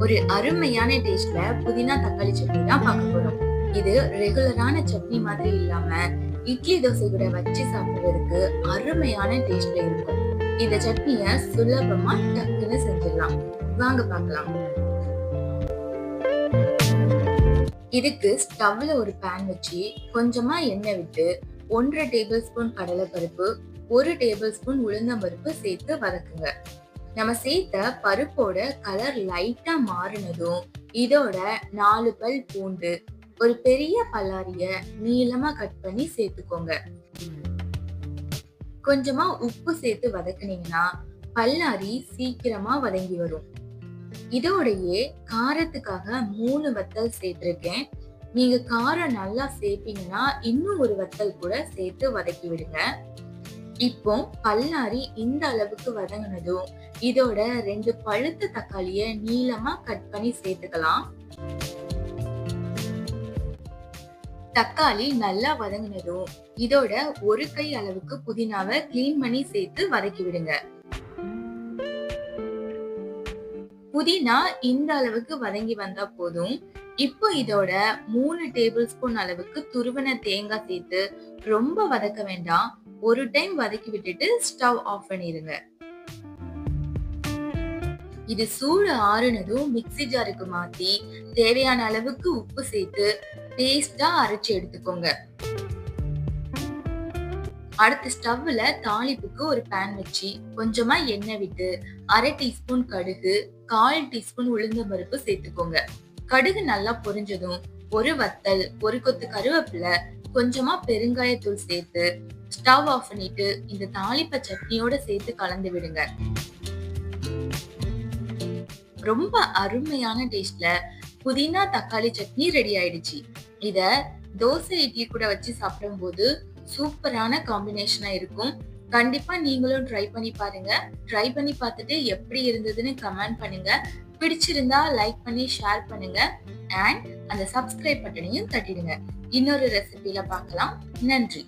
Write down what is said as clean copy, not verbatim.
ஒரு அருமையான டேஸ்ட்ல புதினா தக்காளி சட்னி தான் பார்க்க போறோம். இது ரெகுலரான சட்னி மாதிரி இல்லாம இட்லி தோசை கூட வச்சு சாப்பிடுறதுக்கு அருமையான டேஸ்ட்ல இருக்கும். இந்த சட்னிய சுலபமா டக்குன்னு செஞ்சிடலாம். வாங்க பார்க்கலாம். இதுக்கு ஸ்டவ்ல ஒரு பேன் வச்சு கொஞ்சமா எண்ணெய் விட்டு 1.5 டேபிள் ஸ்பூன் கடலைப்பருப்பு, 1 டேபிள் ஸ்பூன் உளுந்தம்பருப்பு சேர்த்து வதக்குங்க. நம்ம சேர்த்த பருப்போட கலர் லைட்டா மாறினதும் இதோட 4 பல் பூண்டு, ஒரு பெரிய பல்லாரிய நீளமா கட் பண்ணி சேர்த்துக்கோங்க. கொஞ்சமா உப்பு சேர்த்து வதக்குனீங்கன்னா பல்லாரி சீக்கிரமா வதங்கி வரும். இதோடையே காரத்துக்காக 3 வத்தல் சேர்த்திருக்கேன். நீங்க காரம் நல்லா சேர்ப்பீங்கன்னா இன்னும் ஒரு வத்தல் கூட சேர்த்து வதக்கி விடுங்க. இப்போ பல்லாரி இந்த அளவுக்கு வதங்கினதும் இதோட 2 பழுத்த தக்காளிய நீளமா கட் பண்ணி சேர்த்துக்கலாம். தக்காளி நல்லா வதங்கினதும் இதோட 1 கை அளவுக்கு புதினாவை கிளீன் பண்ணி சேர்த்து வதக்கி விடுங்க. புதினா இந்த அளவுக்கு வதங்கி வந்தா போதும். இப்போ இதோட 3 டேபிள் ஸ்பூன் அளவுக்கு துருவன தேங்காய் சேர்த்து ரொம்ப வதக்க வேண்டாம். ஒரு டைம் வதக்கி விட்டுட்டு ஸ்டவ் ஆஃப் பண்ணிருங்க. இது சூடு ஆறுனதும் மிக்ஸி ஜாருக்கு மாத்தி தேவையான அளவுக்கு உப்பு சேர்த்து பேஸ்டா அரைச்சு எடுத்துக்கோங்க. அடுத்து ஸ்டவ்ல தாளிப்புக்கு ஒரு பேன் வச்சு கொஞ்சமா எண்ணெய் விட்டு 1/2 டீஸ்பூன் கடுகு, 1/4 டீஸ்பூன் உளுந்தம்பருப்பு சேர்த்துக்கோங்க. கடுகு நல்லா பொரிஞ்சதும் ஒரு வத்தல், ஒரு கொத்து கருவேப்பிலை, கொஞ்சமா பெருங்காயத்தூள் சேர்த்து ஸ்டவ் ஆஃப் பண்ணிட்டு இந்த தாளிப்ப சட்னியோட சேர்த்து கலந்து விடுங்க. ரொம்ப அருமையான டேஸ்ட்ல புதினா தக்காளி சட்னி ரெடி ஆயிடுச்சு. இத தோசை இட்லி கூட வச்சு சாப்பிடும் போது சூப்பரான காம்பினேஷனா இருக்கும். கண்டிப்பா நீங்களும் ட்ரை பண்ணி பாருங்க. ட்ரை பண்ணி பார்த்துட்டு எப்படி இருந்ததுன்னு கமெண்ட் பண்ணுங்க. பிடிச்சிருந்தா லைக் பண்ணி ஷேர் பண்ணுங்க. அண்ட் அந்த சப்ஸ்கிரைப் பட்டனையும் தட்டிடுங்க. இன்னொரு ரெசிபில பார்க்கலாம். நன்றி.